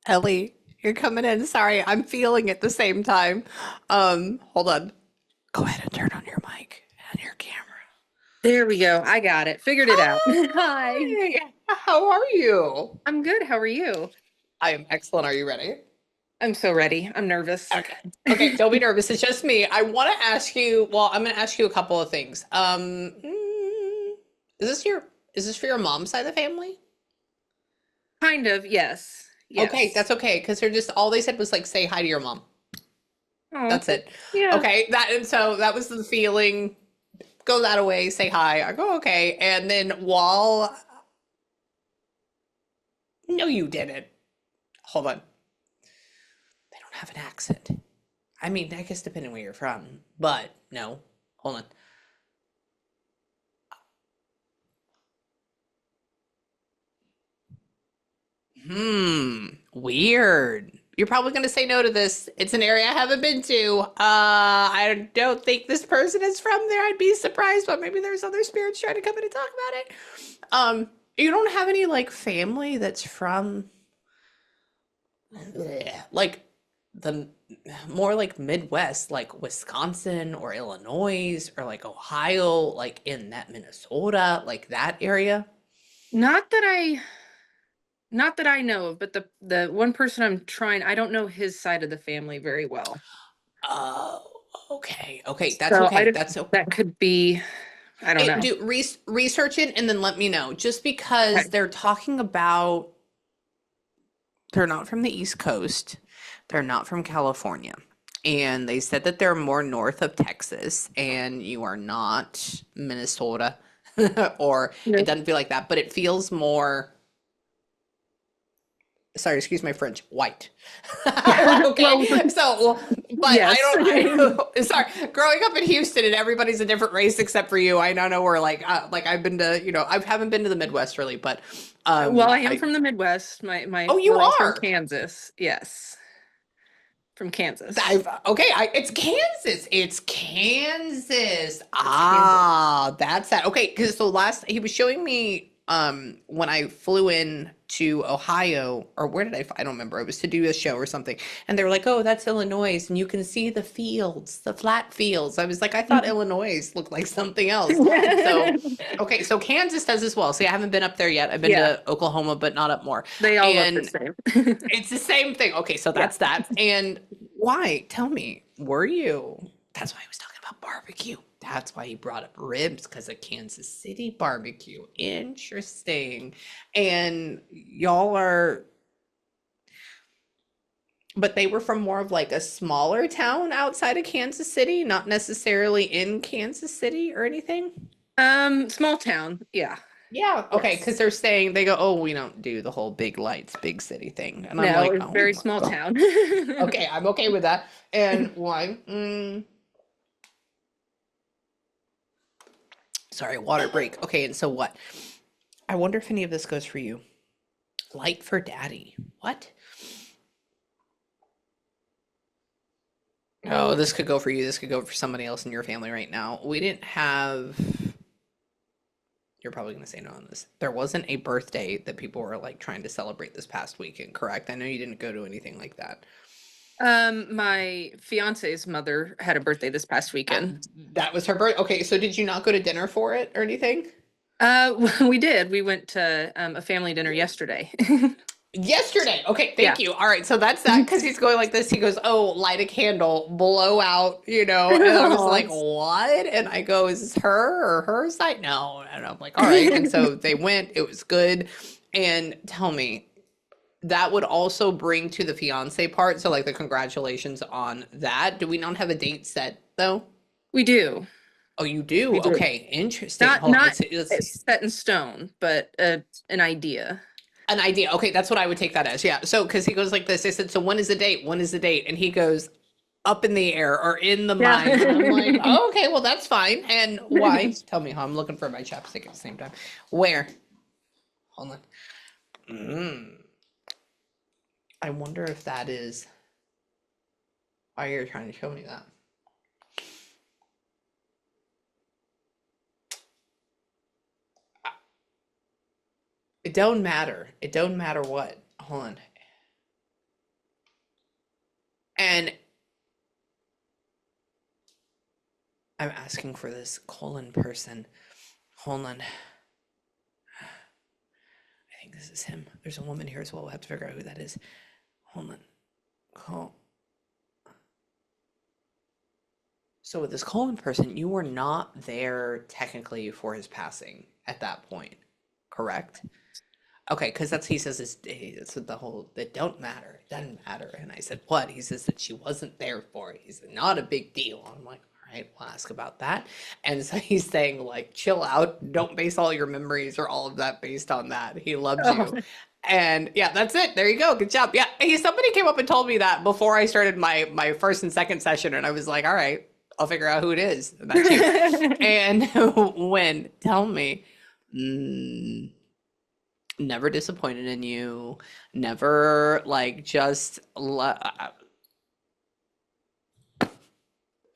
Ellie, you're coming in. Sorry, I'm feeling at the same time. Hold on. Go ahead and turn on your mic and your camera. There we go. I got it. Figured it out. Hi. Hi, how are you? I'm good. How are you? I am excellent. Are you ready? I'm so ready. I'm nervous. Okay. Okay, don't be nervous. It's just me. I want to ask you, well, I'm going to ask you a couple of things. Is this your is this for your mom's side of the family? Kind of, yes. Okay, Yes. that's okay because they're just all they said was like say hi to your mom. Oh, That's it. yeah. Okay, that and so that was the feeling. Go that away, say hi. I go, okay. And then while, no, you didn't. Hold on. They don't have an accent. I mean, I guess depending where you're from, but no. Hold on. Weird. You're probably going to say no to this. It's an area I haven't been to. I don't think this person is from there. I'd be surprised, but maybe there's other spirits trying to come in and talk about it. You don't have any like family that's from like the more like Midwest, like Wisconsin or Illinois or like Ohio, like in that Minnesota, like that area. Not that I not that I know of, but the one person I'm trying, I don't know his side of the family very well. Oh, okay. Okay, that's So I okay. don't That's okay. that could be, I don't It, know. do research it and then let me know. Just because Okay. they're talking about they're not from the East Coast, they're not from California. And they said that they're more north of Texas, and you are not Minnesota, or Yeah. it doesn't feel like that, but it feels more, sorry, excuse my French, white. Okay, Well, so, but yes. sorry, growing up in Houston and everybody's a different race except for you. I don't know where, like I've been to, I haven't been to the Midwest really, but, Well, I am I, from the Midwest. My oh, you we're all from are. Kansas. Yes. From Kansas. Okay, it's Kansas. It's Kansas. It's Kansas. Ah, that's that. Okay, because so last he was showing me when I flew in to Ohio, or where did I don't remember. It was to do a show or something. And they were like, "Oh, that's Illinois and you can see the fields, the flat fields." I was like, "I thought Illinois looked like something else." So, okay, so Kansas does as well. See, I haven't been up there yet. I've been Yeah, to Oklahoma, but not up more. they all look the And same. it's the same thing. Okay, so Yeah. that's that. And why? Tell me, were you? That's why I was talking about barbecue. That's why he brought up ribs because of Kansas City barbecue. Interesting. And y'all are, but they were from more of like a smaller town outside of Kansas City, not necessarily in Kansas City or anything. Small town. Yeah. Yeah, okay, because Yes. they're saying they go, oh, we don't do the whole big lights, big city thing. And I'm No, like, it's oh very my small God. town. Okay, I'm okay with that. And why? Sorry, water break. Okay, and so what? I wonder if any of this goes for you. Light for daddy. What? Oh, this could go for you. This could go for somebody else in your family right now. We didn't have. You're probably going to say no on this. There wasn't a birthday that people were like trying to celebrate this past weekend, correct? I know you didn't go to anything like that. My fiance's mother had a birthday this past Uh, weekend. that was her birth. Okay, so did you not go to dinner for it or anything? We did. We went to a family dinner yesterday. Yesterday. Okay, Yeah. thank you. All right, so that's that because he's going like this. He goes, "Oh, light a candle, blow out," And I was Aw. like, "What?" And I go, "Is this her or her side?" No, and I'm like, "All right." And so they went. It was good. And tell me, that would also bring to the fiance part. So like the congratulations on that. Do we not have a date set though? We do. Oh, you do. We do. Okay, interesting. Not Hold on. not Let's set in stone, but an idea. an idea. Okay, that's what I would take that as. Yeah. So, because he goes like this, I said, "So when is the date? When is the date?" And he goes, "Up in the air or in the Yeah. mind." And I'm like, oh, "Okay, well that's fine." And why? Tell me how I'm looking for my chapstick at the same time. Where? Hold on. Mm, I wonder if that is why you're trying to show me that. It don't matter. It don't matter what. Hold on. And I'm asking for this colon person. Hold on. I think this is him. There's a woman here as well. We'll have to figure out who that is. Hold on. Col- So with this colon person, you were not there technically for his passing at that point, correct? Okay, because that's he says it's the whole that don't matter, it doesn't matter. And I said, what? He says that she wasn't there for it. He said, not a big deal. I'm like, all right, we'll ask about that. And so he's saying, like, chill out, don't base all your memories or all of that based on that. He loves Oh. you. And yeah, that's it. There you go. Good job. Yeah. Somebody came up and told me that before I started my first and second session, and I was like, all right, I'll figure out who it is. And that's you. And when tell me. Mm, never disappointed in you, never like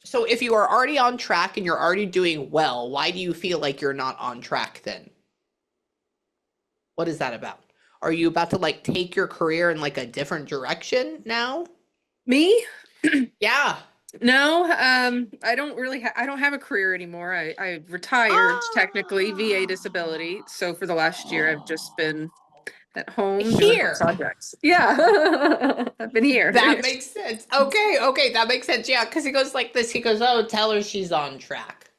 so if you are already on track and you're already doing well, why do you feel like you're not on track then? What is that about? Are you about to like take your career in like a different direction now? Me? Yeah. No, I don't really I don't have a career anymore. I retired technically VA Ah. disability. So for the last year I've just been at home doing Here. projects. Yeah. I've been here. That makes sense. Okay, okay, that makes sense. Yeah, because he goes like this. He goes, "Oh, tell her she's on track."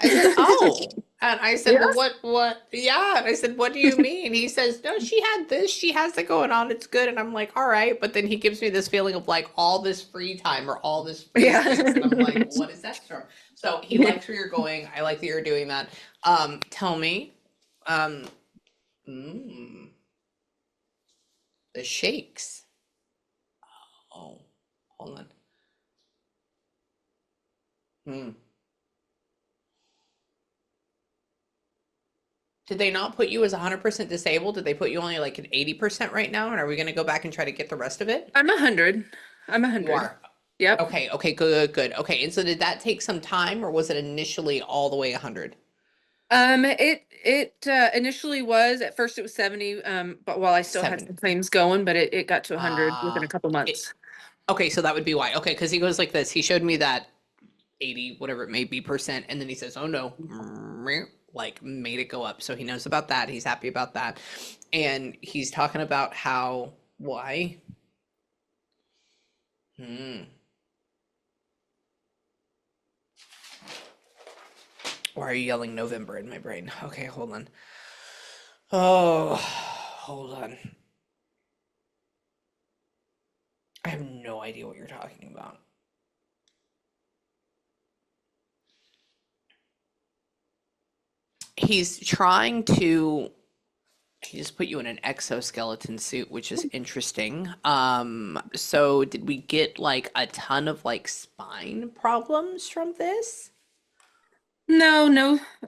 I said, "Oh." And I said, "Well, Yes. what?" Yeah. And I said, "What do you mean?" He says, "No, she had this. She has it going on. It's good." And I'm like, "All right." But then he gives me this feeling of like all this free time or all this free space. And I'm like, Yeah. "What is that from?" So he likes where you're going. I like that you're doing that. Tell me, um, mm, the shakes. Oh, hold on. Hmm. Did they not put you as 100% disabled? Did they put you only like an 80% right now? And are we going to go back and try to get the rest of it? I'm 100. I'm You 100. are. Yep. Okay, okay, good, good. Okay, and so did that take some time or was it initially all the way 100? It initially was at first it was 70, but while I still had 7. some claims going, but it got to 100 within a Uh, couple it, months. okay, so that would be why. Okay, because he goes like this. He showed me that 80, whatever it may be percent, and then he says, oh no, like made it go up. So he knows about that. He's happy about that. And he's talking about how, why? Hmm. Why are you yelling November in my brain? Okay, hold on. Oh, hold on. I have no idea what you're talking about. He's trying to he just put you in an exoskeleton suit, which is interesting. So did we get like a ton of like spine problems from this? No,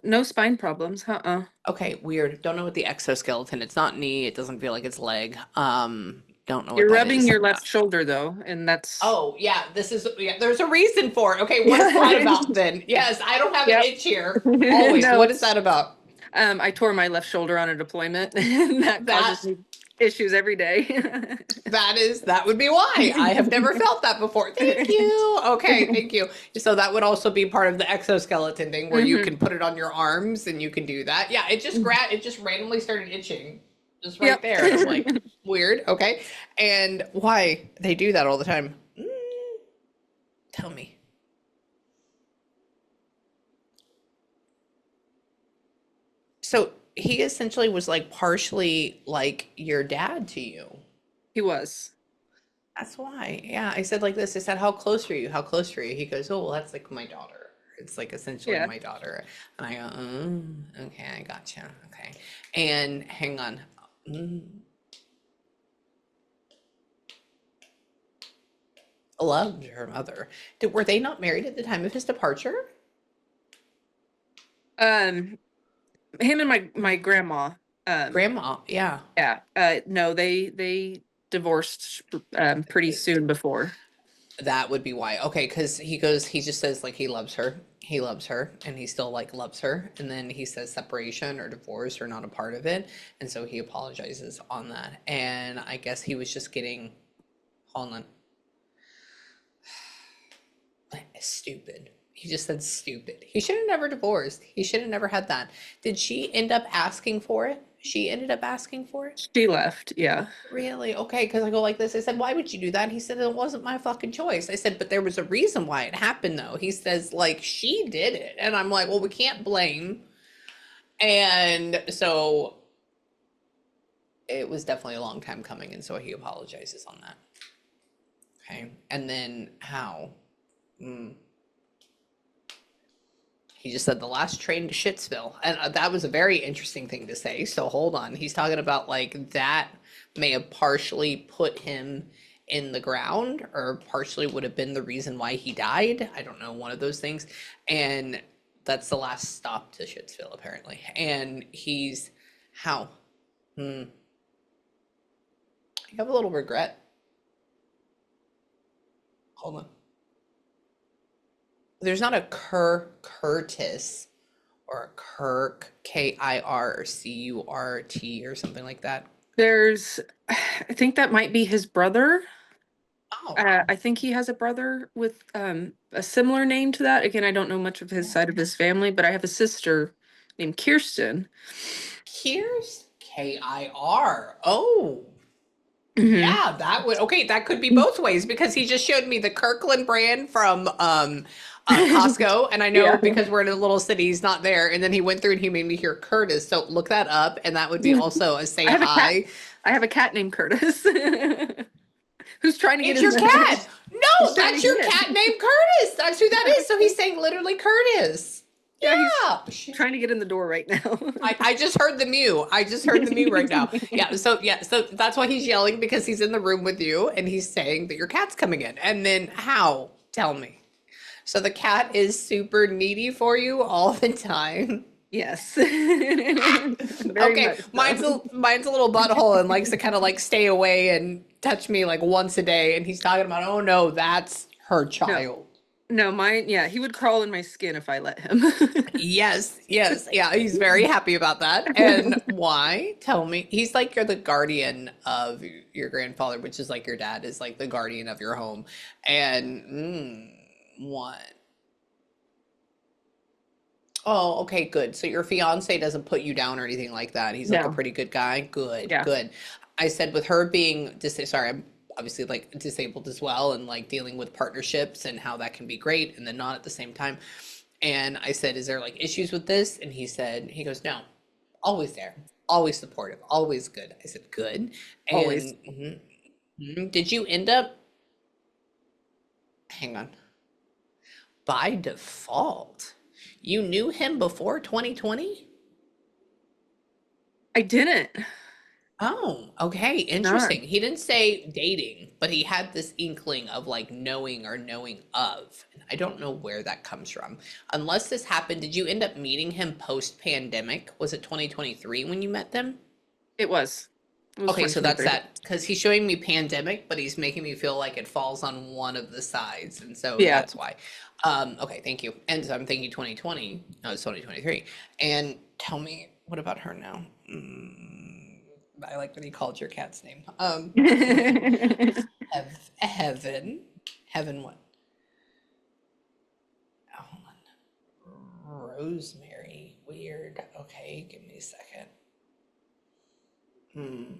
no spine problems. Uh-uh. Okay, weird. Don't know what the exoskeleton. It's not knee. It doesn't feel like it's leg. Don't know what You're that rubbing is. your left shoulder though, and that's Oh, yeah, this is, yeah, there's a reason for it. Okay, what is that yeah. about then? Yes, I don't have an Yep. itch here. Always. No, What is it's that about? I tore my left shoulder on a deployment, and that That causes me issues every day. that would be why. I have never felt that before. Thank you. Okay, thank you. So that would also be part of the exoskeleton thing where you Hmm. can put it on your arms and you can do that. Yeah, it just randomly started itching just right Yep. there. And I'm like, weird. Okay. And why they do that all the time? Tell me. So he essentially was like partially like your dad to you. He was. That's why. Yeah, I said like this. I said, "How close are you? How close are you?" He goes, "Oh, well, that's like my daughter. It's like essentially Yeah. my daughter." And I go, okay, I gotcha. Okay." And hang on. Mm, loved her mother. Were they not married at the time of his departure? Um, him and my grandma. Um, Grandma, yeah. yeah. No, they divorced pretty soon before. That would be why. Okay, because he goes, he just says like he loves her. He loves her and he still like loves her. And then he says separation or divorce are not a part of it. And so he apologizes on that. And I guess he was just getting, hold on. Stupid. He just said stupid. He should have never divorced. He should have never had that. Did she end up asking for it? She ended up asking for it? She left. Yeah. Really? Okay, because I go like this. I said, why would you do that? He said, it wasn't my fucking choice. I said, but there was a reason why it happened, though. He says, like, she did it. And I'm like, well, we can't blame. And so it was definitely a long time coming. And so he apologizes on that. Okay. And then how? Mm. He just said the last train to Shitsville. And that was a very interesting thing to say. So hold on. He's talking about like that may have partially put him in the ground or partially would have been the reason why he died. I don't know, one of those things. And that's the last stop to Shitsville, apparently. And he's how? Hmm. You have a little regret. Hold on. There's not a Curtis or a Kirk, K-I-R or C-U-R-T or something like that. There's, I think that might be his brother. Oh, I think he has a brother with a similar name to that. Again, I don't know much of his side of his family, but I have a sister named Kirsten. Kiers? K-I-R. Oh, Hmm. yeah, that would, okay, that could be both ways because he just showed me the Kirkland brand from Costco. And I know Yeah. because we're in a little city, he's not there. And then he went through and he made me hear Curtis. So look that up. And that would be also a say I have a cat. hi. I have a cat named Curtis who's trying to get It's in your the cat. No, He's trying that's to your get cat in. named Curtis. That's who that is. So he's saying literally Curtis. Yeah, he's Yeah. trying to get in the door right now. I just heard the mew. I just heard the mew right now. So that's why he's yelling because he's in the room with you and he's saying that your cat's coming in. And then how? Tell me. So the cat is super needy for you all the time. Yes. Very Okay, much mine's so. mine's a little butthole and likes to kind of like stay away and touch me like once a day. And he's talking about, oh no, that's her No, child. no, mine, yeah, he would crawl in my skin if I let him. Yes, yes, yeah, he's very happy about that. And why? Tell me. He's like you're the guardian of your grandfather, which is like your dad is like the guardian of your home. And what? Oh, okay, good. So your fiance doesn't put you down or anything like that. He's like a No. pretty good guy. Good, Yeah. good. I said with her being sorry, I'm obviously like disabled as well and like dealing with partnerships and how that can be great and then not at the same time. And I said, is there like issues with this? And he said, he goes, no, always there, always supportive, always good. I said, good. Always. And did you end up, hang on, by default, you knew him before 2020? I didn't. Oh, okay, Not. interesting. He didn't say dating, but he had this inkling of like knowing or knowing of. And I don't know where that comes from. Unless this happened, did you end up meeting him post-pandemic? Was it 2023 when you met them? It was. It was Okay, so that's 2023. that because he's showing me pandemic, but he's making me feel like it falls on one of the sides, and so Yeah. that's why. Okay, thank you. And so I'm thinking 2020. No, it's 2023. And tell me, what about her now? I like that he called your cat's name. Heaven, Heaven. What? Oh, hold on. Rosemary. Weird. Okay, give me a second. Hmm.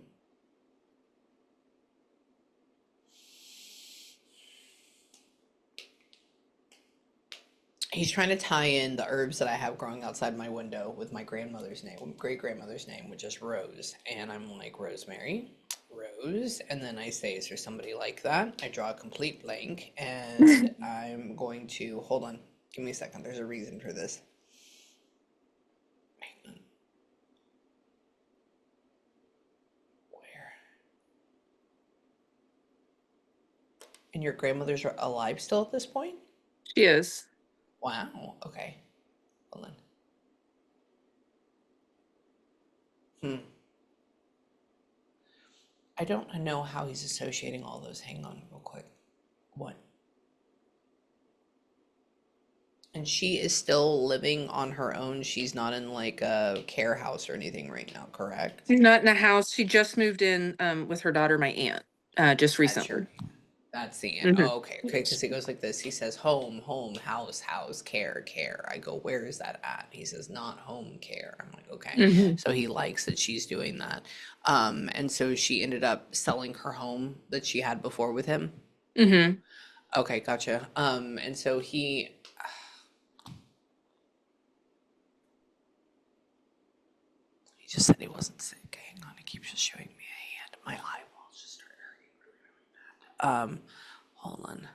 He's trying to tie in the herbs that I have growing outside my window with my grandmother's name, great grandmother's name, which is Rose. And I'm like, Rosemary, Rose. And then I say, is there somebody like that? I draw a complete blank and I'm going to, hold on, give me a second. There's a reason for this. Hang on. Where? And your grandmother's alive still at this point? She is. Wow. Okay. Hold on. Hmm. I don't know how he's associating all those. Hang on real quick. What? And she is still living on her own. She's not in like a care house or anything right now, correct? She's not in a house. She just moved in with her daughter, my aunt, just That's your recently. That's the end. Hmm. Oh, okay, okay, because he goes like this. He says, home, home, house, house, care, care. I go, where is that at? He says, not home care. I'm like, okay. Hmm. So he likes that she's doing that. And so she ended up selling her home that she had before with him. Hmm. Okay, gotcha. And so he just said he wasn't sick. Hang on, he keeps just showing me a hand. My eyeballs just started hurting. Hold on.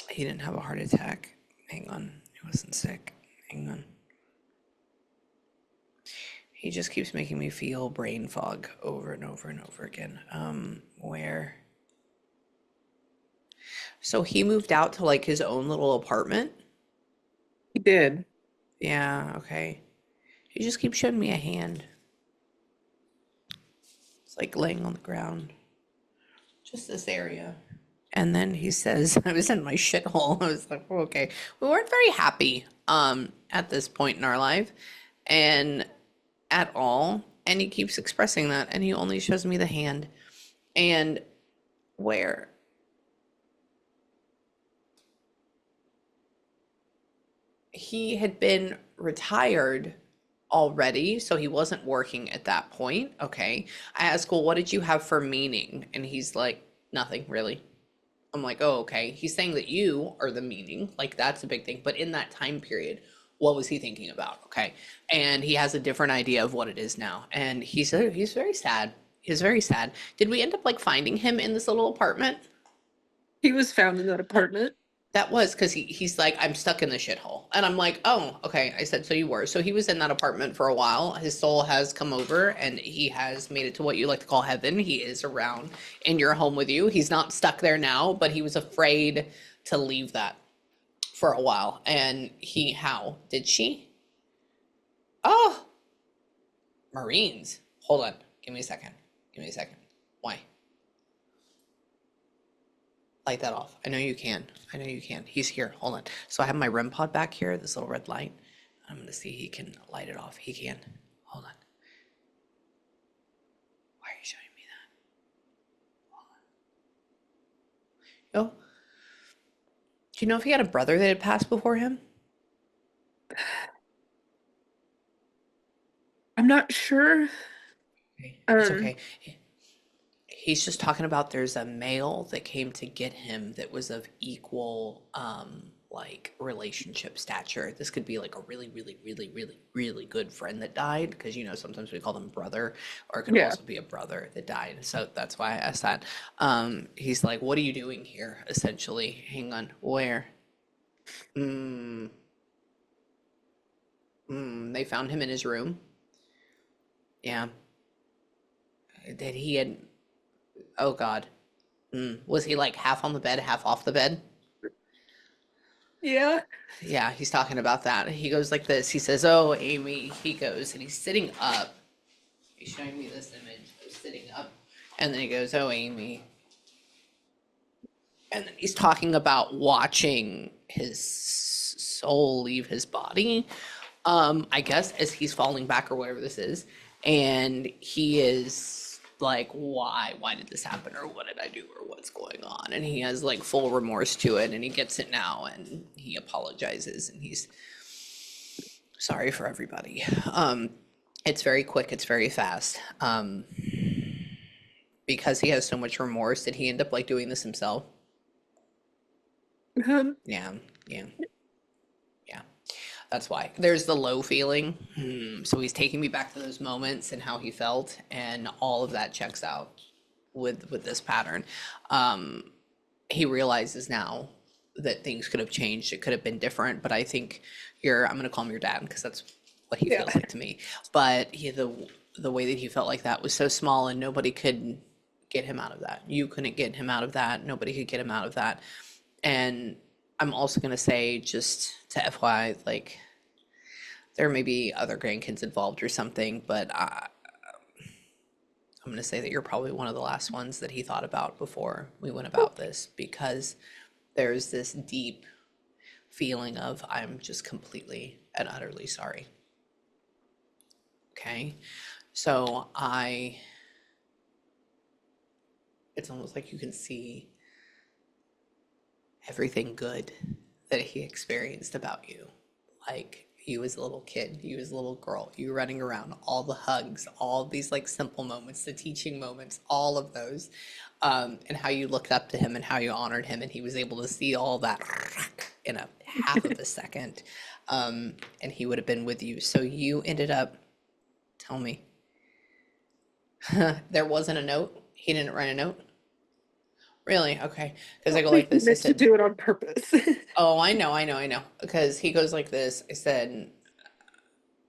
He didn't have a heart attack. Hang on. He wasn't sick. Hang on. He just keeps making me feel brain fog over and over and over again. Where? So he moved out to like his own little apartment. He did. Yeah, okay. He just keeps showing me a hand. It's like laying on the ground. Just this area. And then he says, I was in my shithole. I was like, oh, okay. We weren't very happy at this point in our life and at all. And he keeps expressing that. And he only shows me the hand. And where? He had been retired already, so he wasn't working at that point. Okay. I asked, well, what did you have for meaning? And he's like, nothing really. I'm like, oh, okay. He's saying that you are the meaning. Like, that's a big thing. But in that time period, what was he thinking about? Okay. And he has a different idea of what it is now. And he's very sad. He's very sad. Did we end up like finding him in this little apartment? He was found in that apartment. That was because he's like, I'm stuck in the shithole. And I'm like, oh, okay. I said, so you were. So he was in that apartment for a while. His soul has come over and he has made it to what you like to call heaven. He is around in your home with you. He's not stuck there now, but he was afraid to leave that for a while. And how? Did she? Oh, Marines. Hold on. Give me a second. Give me a second. Why? Light that off. I know you can. I know you can. He's here. Hold on. So I have my REM pod back here, this little red light. I'm going to see he can light it off. He can. Hold on. Why are you showing me that? Oh, do you know if he had a brother that had passed before him? I'm not sure. Okay. It's Um, okay. He's just talking about there's a male that came to get him that was of equal like relationship stature. This could be like a really really really really really good friend that died because sometimes we call them brother, or it could yeah. also be a brother that died. So that's why I asked that. He's like, what are you doing here essentially? Hang on. Where? mm, they found him in his room. Yeah. Did he had Oh god. Was he like half on the bed, half off the bed? Yeah. Yeah, he's talking about that. He goes like this. He says, oh, Amy. He goes and he's sitting up. He's showing me this image of sitting up. And then he goes, oh, Amy. And then he's talking about watching his soul leave his body, I guess, as he's falling back or whatever this is. And he is like, why did this happen, or what did I do, or what's going on? And he has like full remorse to it, and he gets it now, and he apologizes, and he's sorry for everybody. It's very quick, it's very fast. Because he has so much remorse, did he end up like doing this himself? Um, Yeah, yeah, yeah. That's why. There's the low feeling. So he's taking me back to those moments and how he felt, and all of that checks out with this pattern. He realizes now that things could have changed. It could have been different, but I think I'm gonna call him your dad because that's what he yeah. feels like to me. But the way that he felt like that was so small, and nobody could get him out of that. You couldn't get him out of that. Nobody could get him out of that. And I'm also gonna say, just to FYI, like there may be other grandkids involved or something, but I'm gonna say that you're probably one of the last ones that he thought about before we went about this, because there's this deep feeling of I'm just completely and utterly sorry. Okay, so I it's almost like you can see everything good that he experienced about you. Like you as a little kid, you as a little girl, you running around, all the hugs, all these like simple moments, the teaching moments, all of those, and how you looked up to him and how you honored him, and he was able to see all that in a half of a second, and he would have been with you. So you ended up, tell me, there wasn't a note. He didn't write a note. Really? Okay. Because I go like He this. I meant to said, do it on purpose. "Oh, I know." Because he goes like this.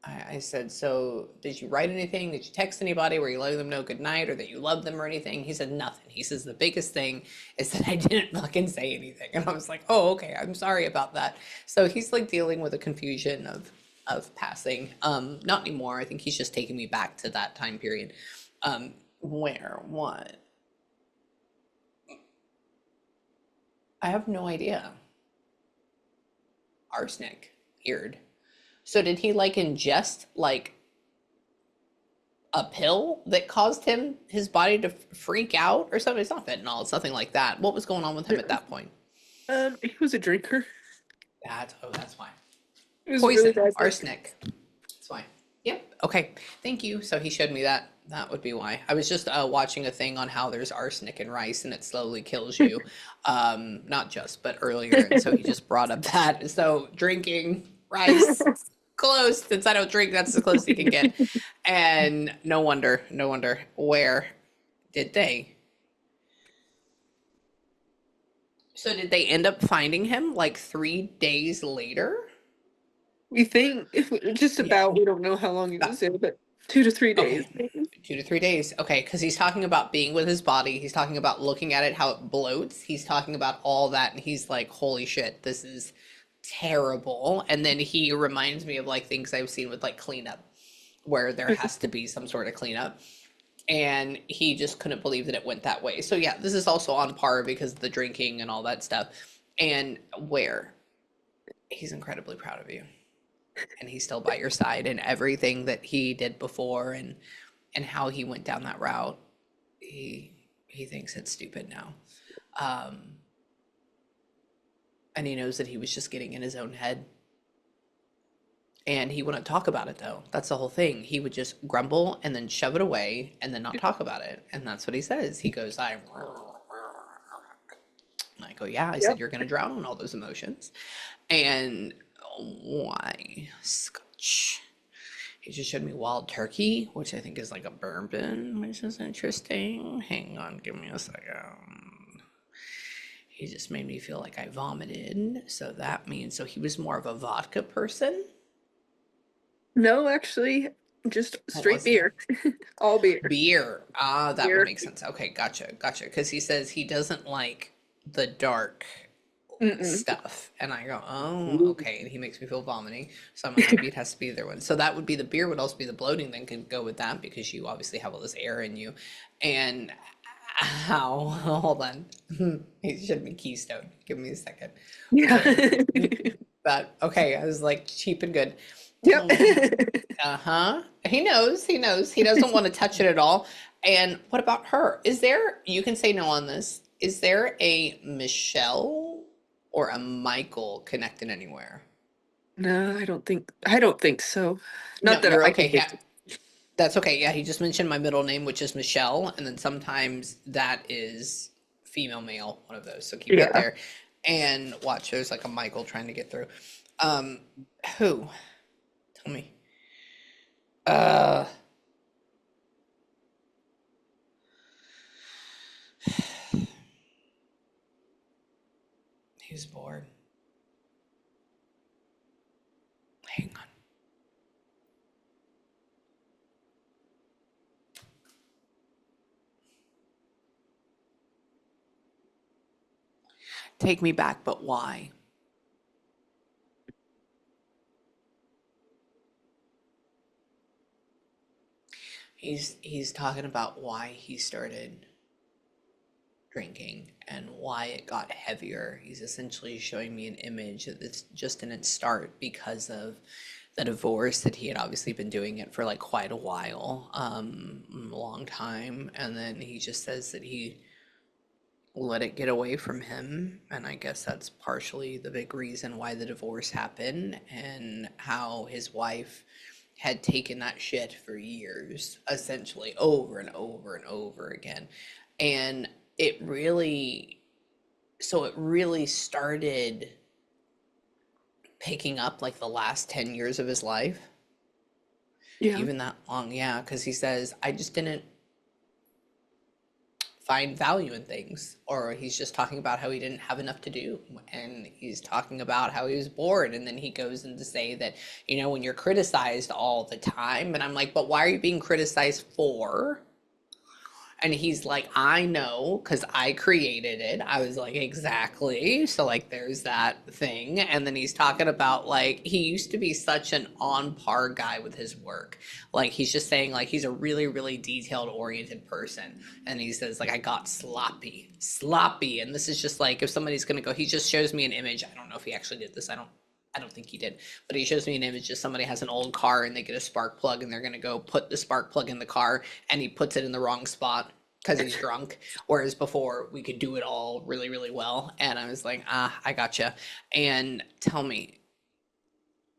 I said, "So did you write anything? Did you text anybody? Were you letting them know good night or that you love them or anything?" He said, "Nothing." He says, "The biggest thing is that I didn't fucking say anything." And I was like, "Oh, okay. I'm sorry about that." So he's like dealing with a confusion of passing. Not anymore. I think he's just taking me back to that time period. Where? What? I have no idea. Arsenic. Weird. So did he like ingest like a pill that caused his body to freak out or something? It's not fentanyl. It's nothing like that. What was going on with him at that point? He was a drinker. That's why. It was really Poison, bad. arsenic. That's why. Yep. Okay. Thank you. So he showed me that. That would be why. I was just watching a thing on how there's arsenic in rice and it slowly kills you. Not just, but earlier. And so he just brought up that. So drinking rice, close. Since I don't drink, that's as close as you can get. And no wonder, no wonder. Where did they? So did they end up finding him like 3 days later? We think just Yeah. about, we don't know how long he was there, but 2 to 3 days. Okay. 2 to 3 days. Okay, because he's talking about being with his body. He's talking about looking at it, how it bloats. He's talking about all that, and he's like, "Holy shit, this is terrible." And then he reminds me of like things I've seen with like cleanup, where there has to be some sort of cleanup. And he just couldn't believe that it went that way. So yeah, this is also on par because of the drinking and all that stuff. And where he's incredibly proud of you, and he's still by your side, and everything that he did before, and how he went down that route, he thinks it's stupid now. Um, and he knows that he was just getting in his own head. And he wouldn't talk about it though. That's the whole thing. He would just grumble and then shove it away and then not talk about it. And that's what he says. He goes, I go, "Yeah." I said, Yep. "You're going to drown on all those emotions." And why? Scotch. He just showed me wild turkey, which I think is like a bourbon, which is interesting. Hang on, give me a second. He just made me feel like I vomited. So that means, so he was more of a vodka person. No, actually, just What straight was he? beer. All beer. Beer. Ah, that would Beer. make sense. Okay, gotcha, gotcha. Because he says he doesn't like the dark Mm-mm. stuff. And I go, "Oh, okay." And he makes me feel vomiting. So I'm like, maybe it has to be the other one. So that would be the beer, would also be the bloating, then could go with that because you obviously have all this air in you. And how, hold on. He should be Keystone. Give me a second. Yeah. Where? But okay, I was like cheap and good. Yep. Tell me. Uh-huh. He knows, he knows. He doesn't want to touch it at all. And what about her? Is there, you can say no on this, is there a Michelle or a Michael connected anywhere? No, I don't think so. Not No, that you're I can okay. think Yeah, of. that's okay. Yeah, he just mentioned my middle name, which is Michelle, and then sometimes that is female, male, one of those. So keep that Yeah. there. And watch, there's like a Michael trying to get through. Um, who? Tell me. Uh, he's bored. Hang on. Take me back, but why? He's talking about why he started drinking and why it got heavier. He's essentially showing me an image that's just in its start because of the divorce, that he had obviously been doing it for like quite a while, a long time. And then he just says that he let it get away from him. And I guess that's partially the big reason why the divorce happened, and how his wife had taken that shit for years, essentially over and over and over again. And it really, so it really started picking up like the last 10 years of his life, Yeah. even that long. Yeah, because he says, I just didn't find value in things. Or he's just talking about how he didn't have enough to do, and he's talking about how he was bored, and then he goes in to say that, when you're criticized all the time, and I'm like, but why are you being criticized for? And he's like, I know, because I created it. I was like, exactly. So, like, there's that thing. And then he's talking about, like, he used to be such an on par guy with his work. Like, he's just saying, like, he's a really, really detailed oriented person. And he says, like, I got sloppy. And this is just like, if somebody's going to go, he just shows me an image. I don't know if he actually did this. I don't think he did, but he shows me an image of somebody has an old car and they get a spark plug and they're going to go put the spark plug in the car, and he puts it in the wrong spot because he's drunk. Whereas before we could do it all really, really well. And I was like, I gotcha. And tell me,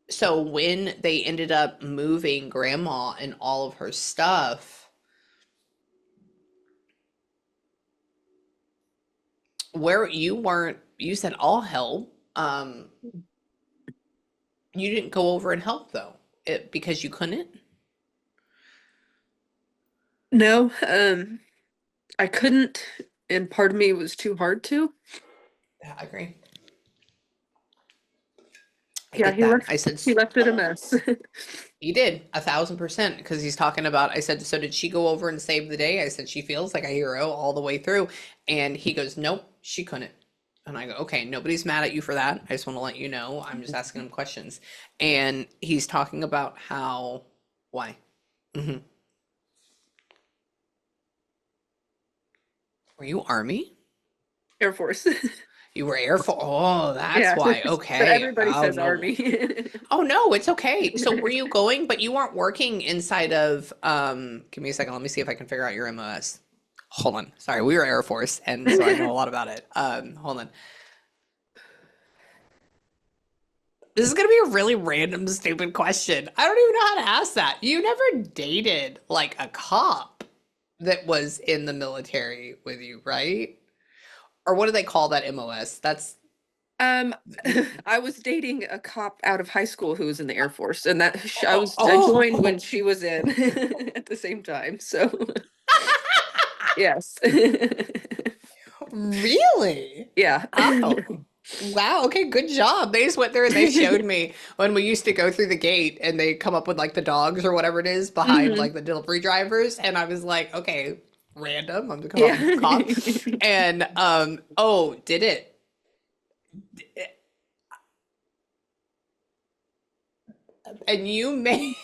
so when they ended up moving grandma and all of her stuff, where you weren't, you said I'll help. You didn't go over and help though, because you couldn't. No, I couldn't, and part of me was too hard to. Yeah, I agree. I Yeah, get he that. left I said, he left it a mess. he did 1,000%, because he's talking about, I said, so did she go over and save the day? I said, she feels like a hero all the way through. And he goes, nope, she couldn't. And I go, okay, nobody's mad at you for that. I just want to let you know. I'm just asking him questions. And he's talking about how, why? Hmm. Were you Army? Air Force. You were Air Force. Oh, that's Yeah, why. but Okay. everybody Oh, says no. Army. Oh no, it's okay. So were you going, but you weren't working inside of, give me a second, let me see if I can figure out your MOS. Hold on. Sorry, we were Air Force, and so I know a lot about it. Hold on. This is gonna be a really random, stupid question. I don't even know how to ask that. You never dated like a cop that was in the military with you, right? Or what do they call that MOS? That's Um, I was dating a cop out of high school who was in the Air Force, and oh, I joined when oh, she was in at the same time. So yes, really? yeah. Oh. Wow, okay, good job. They just went there and they showed me when we used to go through the gate and they come up with like the dogs or whatever it is behind Hmm. like the delivery drivers. And I was like, okay, random. I'm the Yeah. cop. And oh, did it? And you may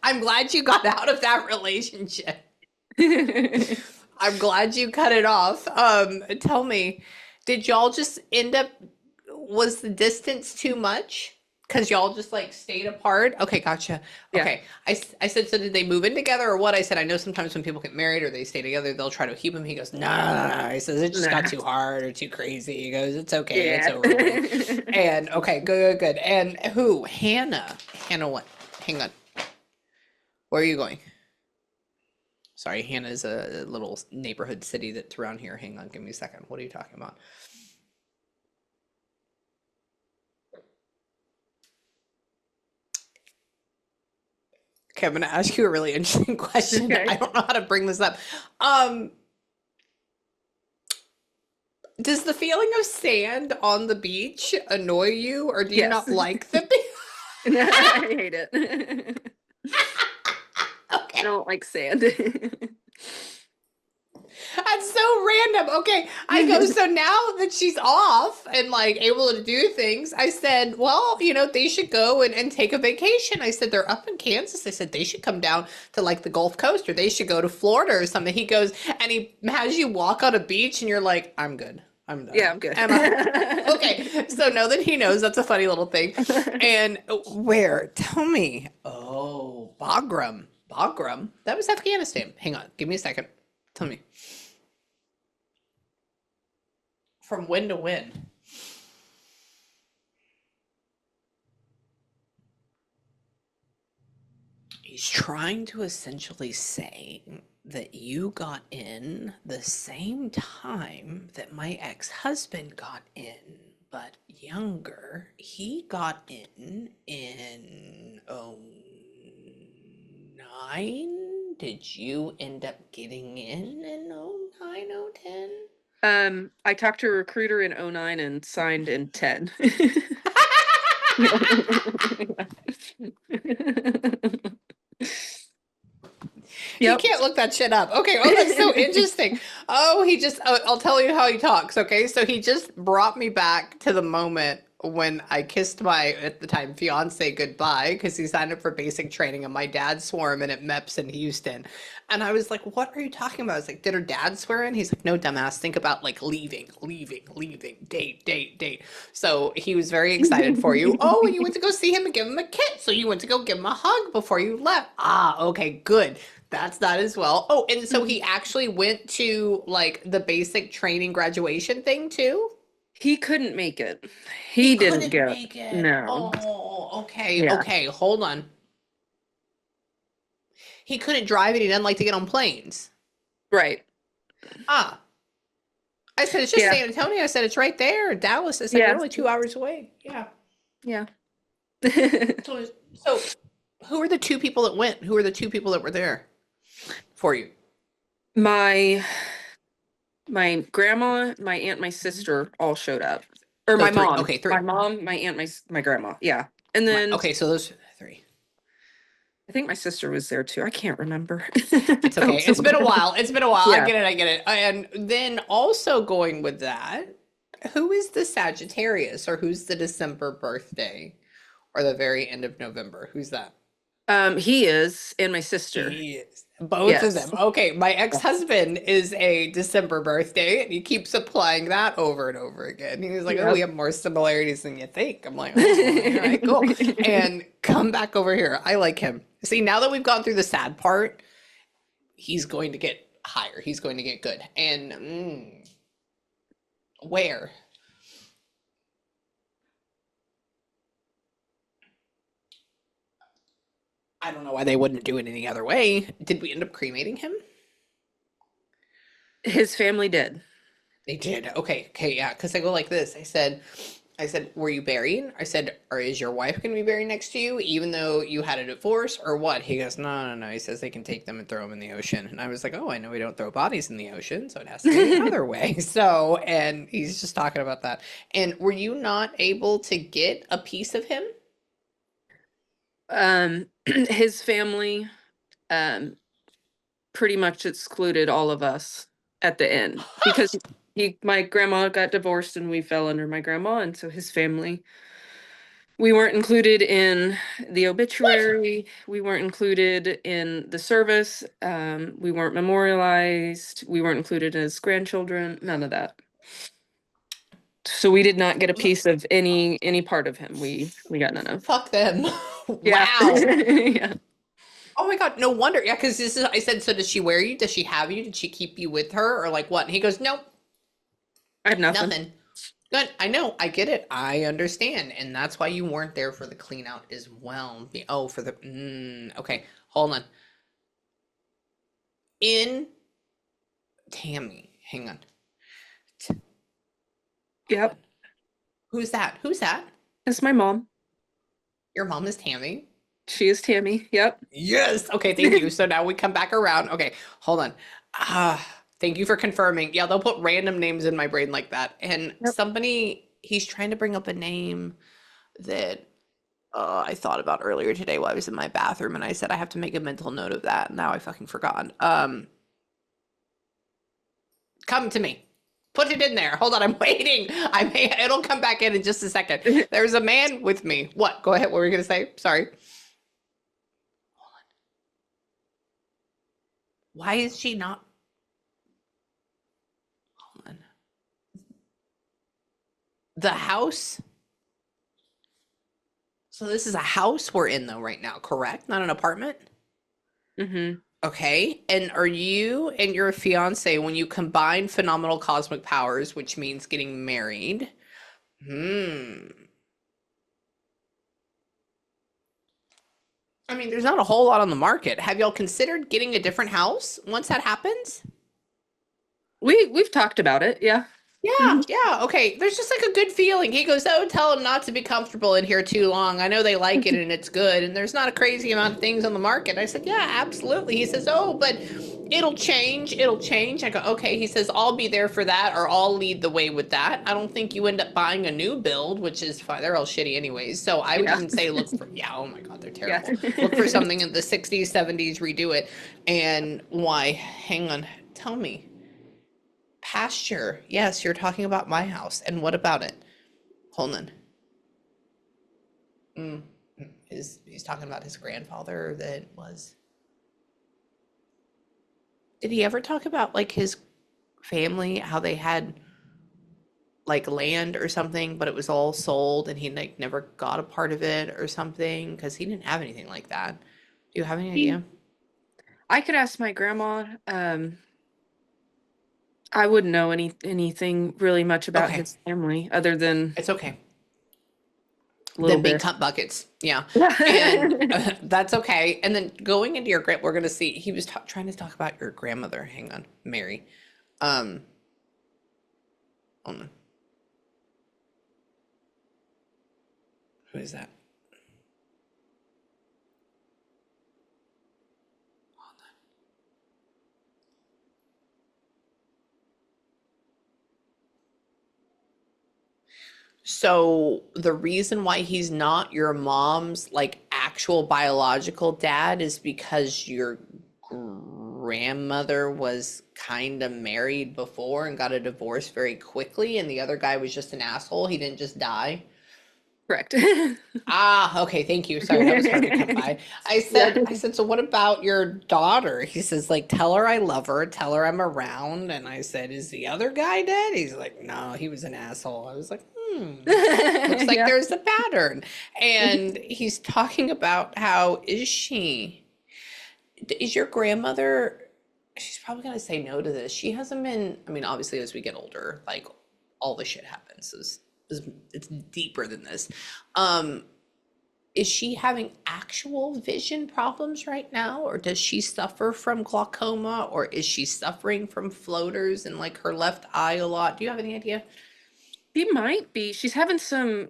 I'm glad you got out of that relationship. I'm glad you cut it off. Tell me, did y'all just end up, was the distance too much? Because y'all just like stayed apart? Okay, gotcha. Yeah. Okay. I said, so did they move in together or what? I said, I know sometimes when people get married or they stay together, they'll try to keep them. He goes, no, no, no. He says, it just got Nah. too hard or too crazy. He goes, it's okay. It's Yeah. over with. And okay, good, good, good. And who? Hannah. Hannah what? Hang on. Where are you going? Sorry, Hannah's a little neighborhood city that's around here. Hang on, give me a second. What are you talking about? Okay, I'm gonna ask you a really interesting question. I Okay. don't know how to bring this up. Um, does the feeling of sand on the beach annoy you, or do you Yes. not like the beach? I hate it. I Okay. don't like sand. That's so random. Okay, I go, so now that she's off and like able to do things, I said, well, they should go and take a vacation. I said, they're up in Kansas. I said, they should come down to like the Gulf Coast, or they should go to Florida or something. He goes, and he has you walk on a beach and you're like, I'm good. I'm Yeah, done. I'm good. Am I? Okay, so now that he knows, that's a funny little thing. And where? Tell me. Oh, Bagram. Bagram. That was Afghanistan. Hang on. Give me a second. Tell me. From when to when? He's trying to essentially say that you got in the same time that my ex-husband got in, but younger. He got in oh 09. Did you end up getting in oh 09, oh 10? I talked to a recruiter in '09 and signed in 10. You Yep. can't look that shit up. Okay. Oh, that's so interesting. Oh, I'll tell you how he talks. Okay. So he just brought me back to the moment when I kissed my, at the time, fiance goodbye because he signed up for basic training and my dad swore him in at MEPS in Houston. And I was like, what are you talking about? I was like, did her dad swear in? He's like, no, dumbass. Think about like leaving, date. So he was very excited for you. Oh, and you went to go see him and give him a kiss. So you went to go give him a hug before you left. Ah, okay, good. That's that as well. Oh, and so he actually went to like the basic training graduation thing too? He couldn't make it. He He didn't couldn't go. make it. No. Oh, okay. Yeah. Okay, hold on. He couldn't drive and he doesn't like to get on planes. Right. Ah. I said, it's just Yeah. San Antonio. I said, it's right there. Dallas. I said, you're Yeah. only 2 hours away. Yeah. Yeah. So who are the two people that went? Who are the two people that were there for you? My my grandma, my aunt, my sister all showed up. Or So my three. mom. Okay, three. My mom, my aunt, my grandma. Yeah. And then Okay, so those three. I think my sister was there too. I can't remember. It's I'm okay. so It's been a bad. while. It's been a while. I Yeah. get it. I get it. And then also going with that, who is the Sagittarius or who's the December birthday or the very end of November? Who's that? He is, and my sister. He is. Both of Yes. them. Okay, my Yes. ex-husband is a December birthday, and he keeps applying that over and over again. He's like, "Oh, we Yep. have more similarities than you think." I'm like, "Oh, all right, cool." And come back over here. I like him. See, now that we've gone through the sad part, he's going to get higher. He's going to get good. And where? I don't know why they wouldn't do it any other way. Did we end up cremating him? His family did. They did. Okay. Okay. Yeah. Because I go like this. I said, were you buried? I said, or is your wife going to be buried next to you, even though you had a divorce, or what? He goes, no. He says they can take them and throw them in the ocean. And I was like, oh, I know we don't throw bodies in the ocean, so it has to be the other way. So, and he's just talking about that. And were you not able to get a piece of him? His family um pretty much excluded all of us at the end because my grandma got divorced and we fell under my grandma, and so his family, we weren't included in the What? obituary, we weren't included in the service, we weren't memorialized, we weren't included as grandchildren, none of that. So we did not get a piece of any part of him. We got none of. Fuck them. Yeah. Wow. Yeah. Oh my God, no wonder. Yeah, because this is, I said, so does she wear you? Does she have you? Did she keep you with her or like what? And he goes, nope, I have nothing. nothing. Good. I know. I get it. I understand. And that's why you weren't there for the clean out as well. Oh, for the, okay, hold on. In Tammy, hang on. Hold on. Yep. Who's that? Who's that? That's my mom. Your mom is Tammy. She is Tammy. Yep. Yes. Okay, thank you. So now we come back around. Okay, hold on. Thank you for confirming. Yeah, they'll put random names in my brain like that. And Yep. he's trying to bring up a name that I thought about earlier today while I was in my bathroom, and I said I have to make a mental note of that. Now I fucking forgot. Come to me. Put it in there. Hold on, I'm waiting. It'll come back in just a second. There's a man with me. What? Go ahead. What were you gonna say? Sorry. Why is she not? Hold on. The house. So this is a house we're in though right now, correct? Not an apartment? Mm-hmm. Okay. And are you and your fiance, when you combine phenomenal cosmic powers, which means getting married, hmm. I mean, there's not a whole lot on the market. Have y'all considered getting a different house once that happens? We've talked about it, yeah. Yeah, Mhm. yeah. Okay. There's just like a good feeling. He goes, "Oh, tell him not to be comfortable in here too long. I know they like it and it's good, and there's not a crazy amount of things on the market." I said, "Yeah, absolutely." He says, "Oh, but it'll change. It'll change." I go, "Okay." He says, "I'll be there for that, or I'll lead the way with that. I don't think you end up buying a new build, which is fine. They're all shitty anyways. So I would Yeah. even say look for, yeah, oh my God, they're Yeah. terrible. Look for something in the 60s, 70s, redo it. And why? Hang on. Tell me. Pasture. Yes, you're talking about my house. And what about it? Hold on. Mm. He's talking about his grandfather that was. Did he ever talk about like his family, how they had like land or something, but it was all sold and he like never got a part of it or something? Because he didn't have anything like that. Do you have any He- idea? I could ask my grandma. I wouldn't know anything really much about Okay, his family other than it's okay. a little Then being bit. cup buckets, yeah, and Yeah. that's okay. And then going into your grand, we're gonna see. He was trying to talk about your grandmother. Hang on, Mary. Um, hold on. Who is that? So the reason why he's not your mom's like actual biological dad is because your grandmother was kind of married before and got a divorce very quickly, and the other guy was just an asshole. He didn't just die. Correct. Ah, okay, thank you. Sorry, that was hard to come by. Yeah. I said, so what about your daughter? He says, like, tell her I love her, tell her I'm around. And I said, is the other guy dead? He's like, no, he was an asshole. I was like, looks like Yeah. there's a pattern. And he's talking about how is she? Is your grandmother? She's probably gonna say no to this. She hasn't been. I mean, obviously, as we get older, like all the shit happens. It's deeper than this. Um, is she having actual vision problems right now, or does she suffer from glaucoma, or is she suffering from floaters in like her left eye a lot? Do you have any idea? She might be. She's having some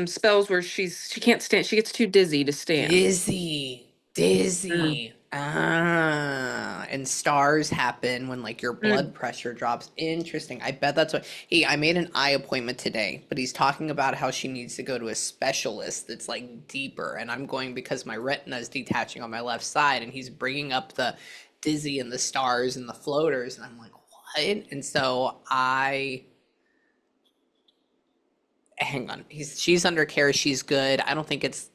spells where she can't stand. She gets too dizzy to stand. Dizzy, Mm. dizzy. Ah, and stars happen when like your Mm. blood pressure drops. Interesting. I bet that's what I made an eye appointment today, but he's talking about how she needs to go to a specialist that's like deeper. And I'm going because my retina is detaching on my left side, and he's bringing up the dizzy and the stars and the floaters. And I'm like, what? And so I hang on. She's under care. She's good. I don't think it's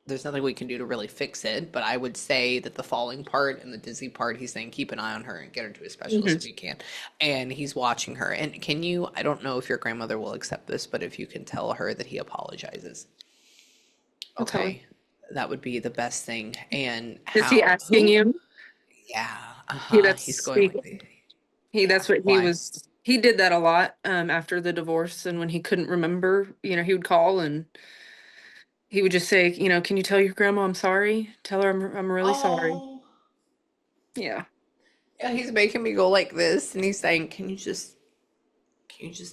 there's nothing we can do to really fix it, but I would say that the falling part and the dizzy part, he's saying keep an eye on her and get her to a specialist Mhm. if you can. And he's watching her. And can you, I don't know if your grandmother will accept this, but if you can tell her that he apologizes, I'll tell her. okay, that would be the best thing. And Is he how, asking who, you? yeah, He he's that's going he, like the, he yeah, that's what he why? was. He did that a lot after the divorce, and when he couldn't remember, he would call and he would just say, "Can you tell your grandma I'm sorry? Tell her I'm really sorry." Oh, Yeah, yeah, he's making me go like this. And he's saying, can you just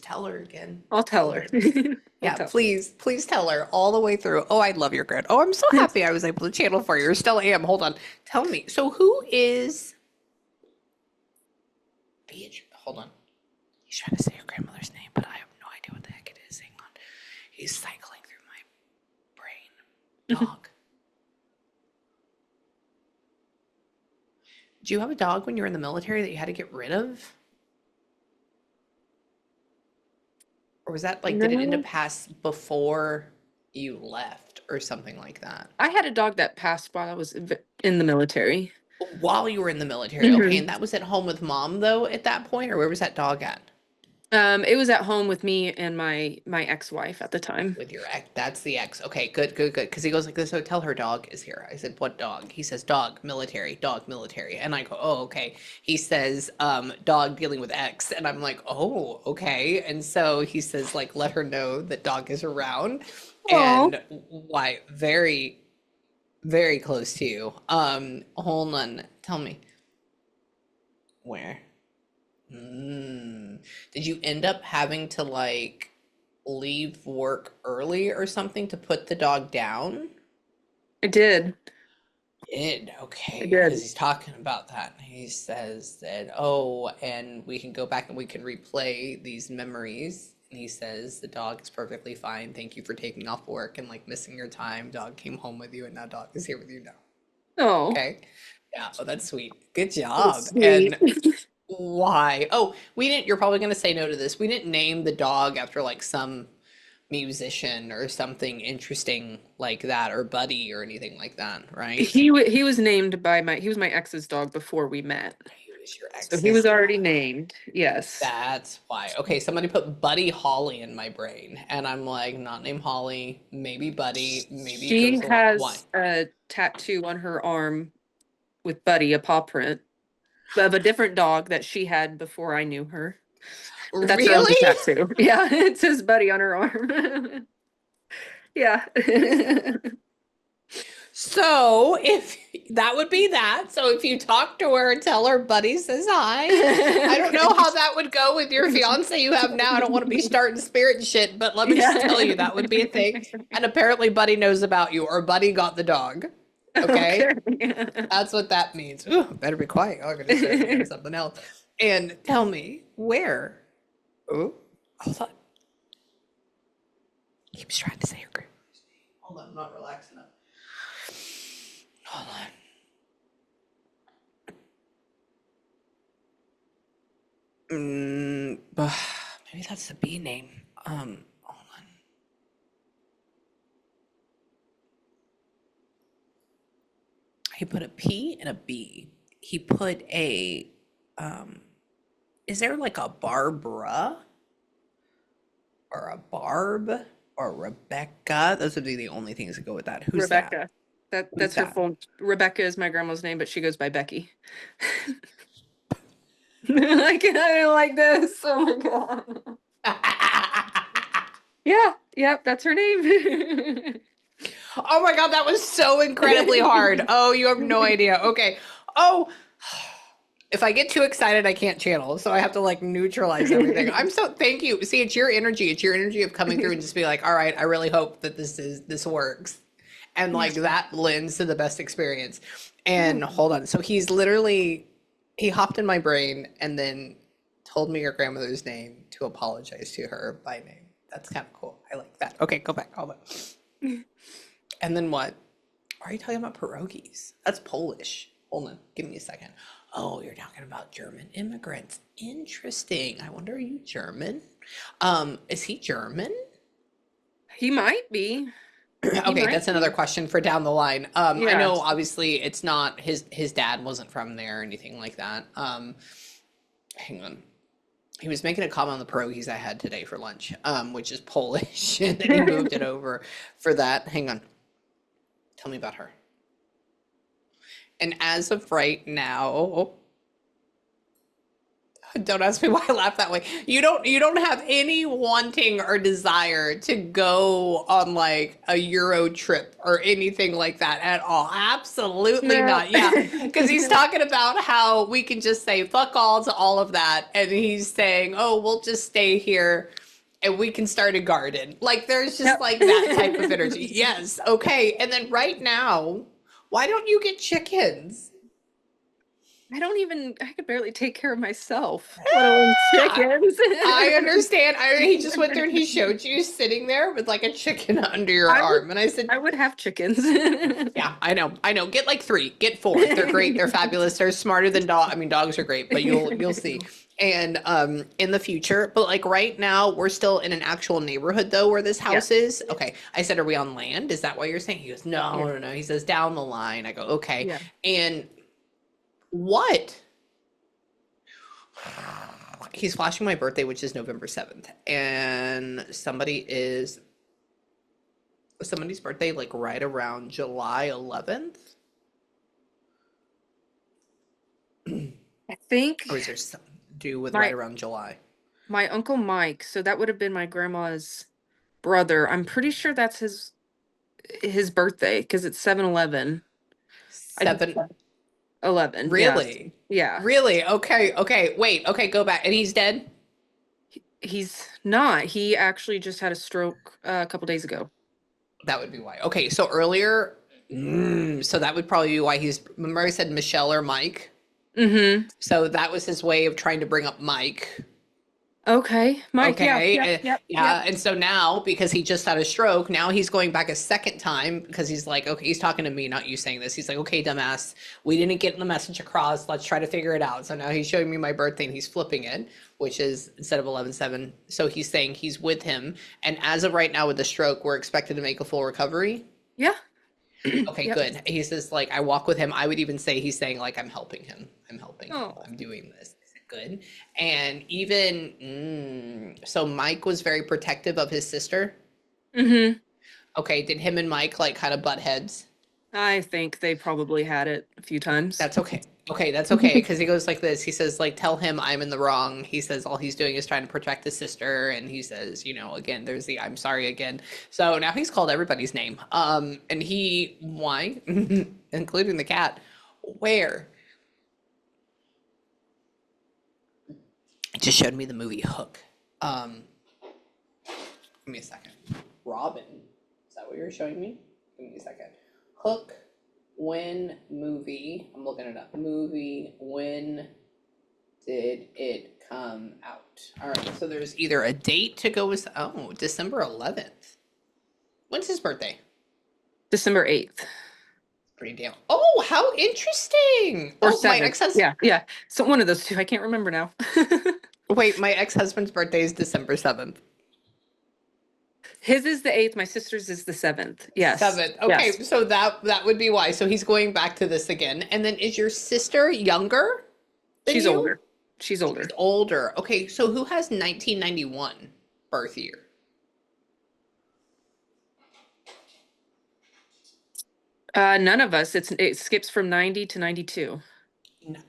tell her again? I'll Tell tell her. her this. I'll Yeah, tell. please tell her all the way through. Oh, I love your grid. Oh, I'm so happy I was able to channel for you. Or still am. Hold on. Tell me. So who is Beatrice? Hold on. He's trying to say your grandmother's name, but I have no idea what the heck it is. Hang on. He's cycling through my brain. Dog. Do you have a dog when you were in the military that you had to get rid of? Or was that like, did it end up No, pass before you left or something like that? I had a dog that passed while I was in the military. While you were in the military. Okay, Hmm. and that was at home with mom though at that point, or where was that dog at? It was at home with me and my ex-wife at the time. With your ex. That's the ex. Okay, good, good, good. Because he goes like this. So tell her dog is here. I said, what dog? He says, dog, military, dog, military. And I go, oh, okay. He says, dog dealing with ex. And I'm like, oh, okay. And so he says, like, let her know that dog is around. Oh, And why? Very, very close to you. Hold on. Tell me. Where? Did you end up having to like leave work early or something to put the dog down? I did. Did I okay, because did. he's talking about that. He says that, oh, and we can go back and we can replay these memories. And he says the dog is perfectly fine. Thank you for taking off work and like missing your time. Dog came home with you, and now dog is here with you now. Oh, Okay. Yeah. Oh, that's sweet. Good that's job. sweet. And why? Oh, we didn't, you're probably going to say no to this. We didn't name the dog after like some musician or something interesting like that, or Buddy or anything like that, right? He was named by he was my ex's dog before we met. He was your So he ex's was already dog. named. Yes. That's why. Okay, somebody put Buddy Holly in my brain, and I'm like, not named Holly, maybe Buddy, maybe it She goes along. Why? has a tattoo on her arm with Buddy, a paw print, of a different dog that she had before I knew her. But that's her only Really? tattoo. Yeah, it says Buddy on her arm. Yeah. So if that would be that. So if you talk to her and tell her Buddy says hi. I don't know how that would go with your fiance you have now. I don't want to be starting spirit and shit, but let me just tell you that would be a thing. And apparently Buddy knows about you, or Buddy got the dog. Okay? Okay. That's what that means. Ooh, better be quiet. I'm gonna start thinking of something else. And tell me where. Oh, hold on. Keeps trying to say her grandma's name. Hold on, I'm not relaxing enough. Hold on. Maybe that's the B name. Hold on. He put a P and a B. He put a is there like a Barbara or a Barb or Rebecca? Those would be the only things that go with that. Who's that? Rebecca. Who's That's her that? full. Rebecca is my grandma's name, but she goes by Becky. I don't like this. Oh my god. Yeah, yep, that's her name. Oh my God, that was so incredibly hard. Oh, you have no idea. Okay. Oh, if I get too excited, I can't channel. So I have to like neutralize everything. I'm so, thank you. See, it's your energy. It's your energy of coming through and just be like, all right, I really hope that this works. And like that lends to the best experience. And hold on. So he's literally, he hopped in my brain and then told me your grandmother's name to apologize to her by name. That's kind of cool. I like that. Okay, go back. Hold on. And then what? Why are you talking about pierogies? That's Polish. Hold on, give me a second. Oh, you're talking about German immigrants. Interesting. I wonder, are you German? Is he German? He might be. He Okay, that's might another be. question for down the line. I Yeah. know obviously it's not his dad wasn't from there or anything like that. Hang on. He was making a comment on the pierogies I had today for lunch, which is Polish, and then he moved it over for that. Hang on. Tell me about her. And as of right now, don't ask me why I laugh that way. You don't have any wanting or desire to go on like a Euro trip or anything like that at all. Absolutely No. not. Yeah. Because he's talking about how we can just say fuck all to all of that. And he's saying, oh, we'll just stay here and we can start a garden. Like there's just Yep. like that type of energy. Yes. Okay. And then right now, why don't you get chickens? I could barely take care of myself, let alone chickens. I understand. He just went there and he showed you sitting there with like a chicken under your I would arm. And I said, I would have chickens. yeah, I know. I know. Get like 3, get 4. They're great. They're fabulous. They're smarter than dog. I mean, dogs are great, but you'll see. And in the future, but like right now, we're still in an actual neighborhood though where this Yeah. house is. Okay. I said, are we on land? Is that what you're saying? He goes, no, Yeah. no, no. He says down the line. I go, okay. Yeah. And what? he's flashing my birthday, which is November 7th, and somebody's birthday like right around July 11th, I think or is there something to do with right my around July? my uncle Mike, so that would have been my grandma's brother. I'm pretty sure that's his birthday because it's 7/11. I just 7, 11. Yes. really? Yeah. Really? Okay, okay, wait, okay, go back. And he's dead? He's not. He actually just had a stroke a couple days ago. That would be why. Okay, so earlier, so that would probably be why remember I said Michelle or Mike? Mm-hmm. So that was his way of trying to bring up Mike. Okay. Mike, yeah. Okay. Yep. Yep. Yep. Yeah. And so now, because he just had a stroke, now he's going back a second time because he's like, okay, he's talking to me, not you saying this. He's like, okay, dumbass, we didn't get the message across. Let's try to figure it out. So now he's showing me my birthday and he's flipping it, which is instead of 11/7. So he's saying he's with him. And as of right now with the stroke, we're expected to make a full recovery. Yeah. Okay, Yep. good. He says, like, I walk with him. I would even say he's saying, like, I'm helping him. I'm helping him. Oh. I'm doing this. I said, good. And even, so Mike was very protective of his sister. Mm-hmm. Okay, did him and Mike, like, kind of butt heads? I think they probably had it a few times. That's okay. Okay, that's okay. Because he goes like this. He says, like, tell him I'm in the wrong. He says all he's doing is trying to protect his sister. And he says, you know, again, there's the I'm sorry again. So now he's called everybody's name. And why? Including the cat. Where? It just showed me the movie Hook. Give me a second. Robin. Is that what you're showing me? Give me a second. Hook. When movie, I'm looking it up. Movie, when did it come out? All right, so there's either a date to go with, December 11th. When's his birthday? December 8th. Pretty damn. Oh, how interesting. Or Oh, my 7th. ex-husband. Yeah. Yeah. So one of those two. I can't remember now. Wait, my ex-husband's birthday is December 7th. His is the 8th. My sister's is the 7th. Yes. 7th. Okay, Yes. so that would be why. So he's going back to this again. And then is your sister younger than She's you? older. She's older. She's older. Okay, so who has 1991 birth year? None of us. It skips from 90 to 92.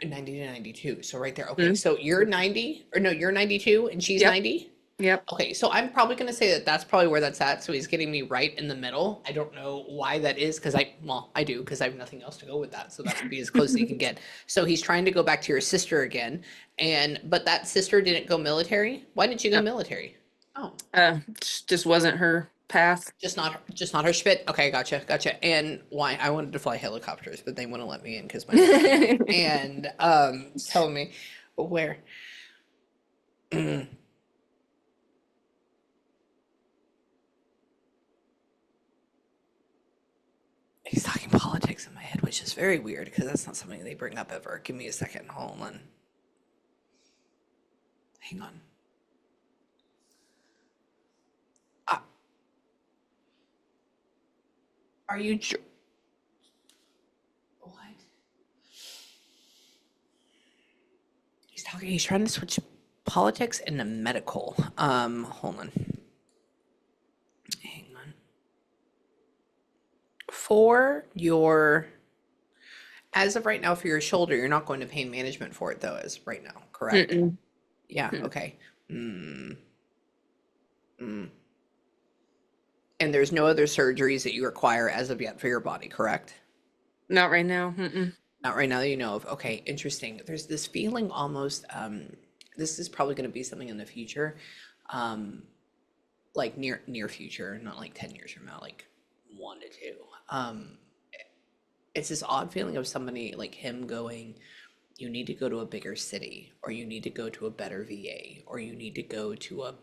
90 to 92. So right there. Okay, so you're 90, or no, you're 92 and she's Yep. 90? Yep. Okay, so I'm probably going to say that that's probably where that's at. So he's getting me right in the middle. I don't know why that is because I do because I have nothing else to go with that. So that would be as close as he can get. So he's trying to go back to your sister again. But that sister didn't go military. Why didn't you go military? Oh, Just wasn't her path. just not her spit. Okay, gotcha. And why? I wanted to fly helicopters, but they wouldn't let me in because my and tell me where. He's talking politics in my head, which is very weird because that's not something they bring up ever. Give me a second. Hold on. Hang on. Are you what? He's trying to switch politics into medical. Hold on. Hang on. As of right now, for your shoulder, you're not going to pain management for it though, as right now, correct? Mm-mm. Yeah, okay. And there's no other surgeries that you require as of yet for your body, correct? Not right now. Mm-mm. Not right now that you know of. Okay, interesting. There's this feeling almost, this is probably going to be something in the future, like near future, not like 10 years from now, like 1 to 2. It's this odd feeling of somebody like him going, you need to go to a bigger city, or you need to go to a better VA, or you need to go to a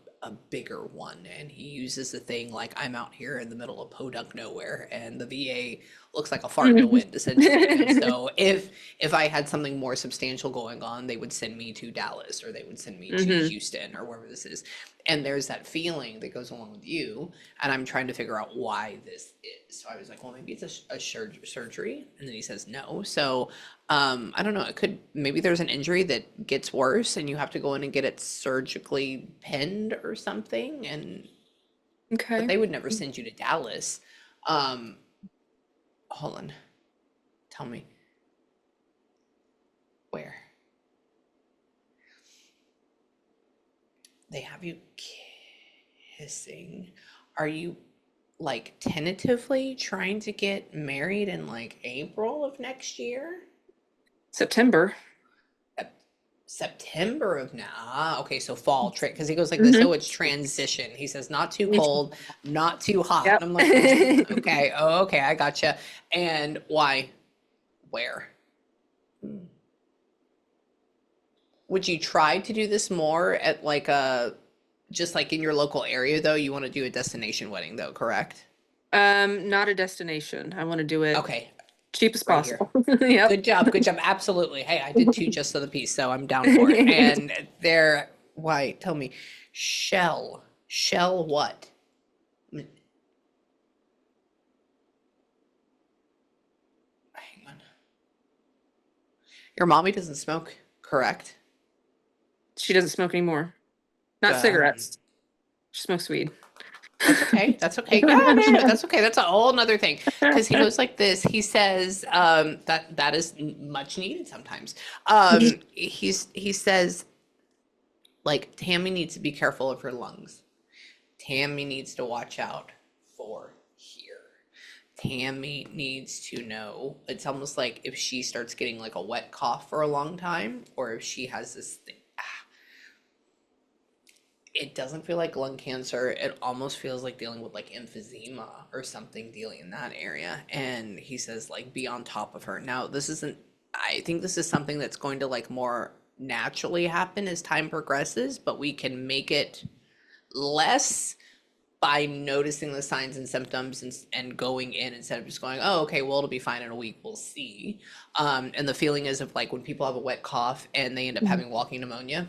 bigger one. And he uses the thing like, I'm out here in the middle of podunk nowhere, and the VA looks like a fart in the wind, essentially. And so if I had something more substantial going on, they would send me to Dallas, or they would send me to Houston, or wherever this is. And there's that feeling that goes along with you, and I'm trying to figure out why this is. So I was like, well, maybe it's a surgery, and then he says no. So I don't know. It could, maybe there's an injury that gets worse, and you have to go in and get it surgically pinned or something. And but Okay. they would never send you to Dallas. Um, hold on, tell me where they have you kissing. Are you like tentatively trying to get married in like April of next year? September. September of now. Ah, okay, so fall trick because he goes like this. Hmm. Oh, it's transition. He says not too cold, not too hot. Yep. And I'm like, okay, oh, okay, I gotcha. And why? Where? Hmm. Would you try to do this more at like a just like in your local area though? You want to do a destination wedding though, correct? Not a destination. I want to do it Okay, cheap as right here. possible. Yep. Good job. Good job. Absolutely. Hey, I did two just of the piece, so I'm down for it. And they're, why? Tell me, shell. Shell what? Hang on. Your mommy doesn't smoke, correct? She doesn't smoke anymore. Not Um, cigarettes. She smokes weed. that's okay. That's okay. Yeah, no, no, no, that's okay. That's a whole nother thing. Because he goes like this. He says that that is much needed sometimes. He says like Tammy needs to be careful of her lungs. Tammy needs to watch out for here. Tammy needs to know. It's almost like if she starts getting like a wet cough for a long time, or if she has this thing. It doesn't feel like lung cancer. It almost feels like dealing with like emphysema or something dealing in that area. And he says, like, be on top of her. Now, this isn't, I think this is something that's going to like more naturally happen as time progresses, but we can make it less by noticing the signs and symptoms and going in instead of just going, oh, okay, well, it'll be fine in a week. We'll see. And the feeling is of like when people have a wet cough and they end up having walking pneumonia,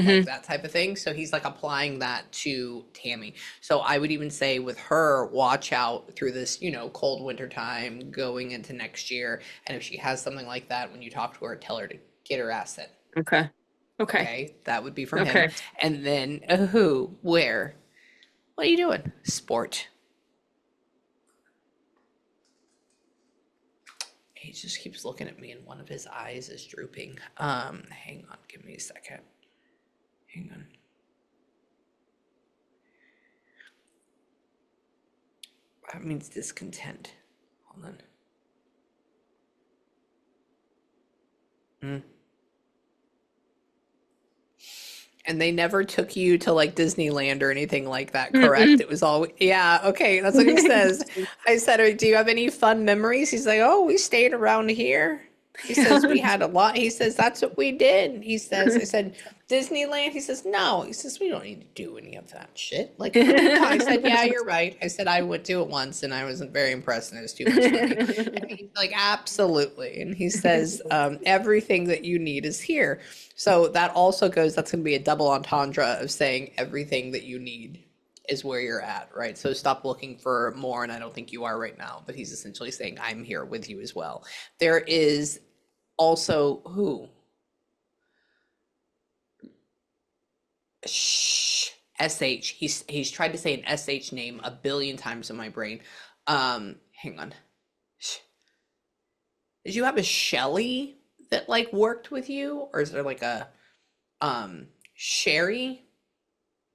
like Hmm. that type of thing. So he's like applying that to Tammy. So I would even say with her, watch out through this, cold winter time going into next year. And if she has something like that, when you talk to her, tell her to get her ass in. Okay. Okay. Okay. That would be from him. Okay. And then who, where, what are you doing? Sport. He just keeps looking at me and one of his eyes is drooping. Hang on, give me a second. Hang on. That means discontent. Hold on. Mm. And they never took you to like Disneyland or anything like that, correct? Mm-mm. It was all, yeah, okay, that's what he says. I said, do you have any fun memories? He's like, oh, we stayed around here. He says, we had a lot. He says, that's what we did. He says, I said, Disneyland? He says, no. He says, we don't need to do any of that shit. Like, what are you talking? I said, yeah, you're right. I said, I went to it once and I wasn't very impressed and it was too much money. And he's like, absolutely. And he says, everything that you need is here. So that also goes, that's going to be a double entendre of saying everything that you need is where you're at, right? So stop looking for more, and I don't think you are right now, but he's essentially saying, I'm here with you as well. There is also who? Shh. SH. He's tried to say an SH name a billion times in my brain. Hang on. Did you have a Shelly that like worked with you? Or is there like a Sherry?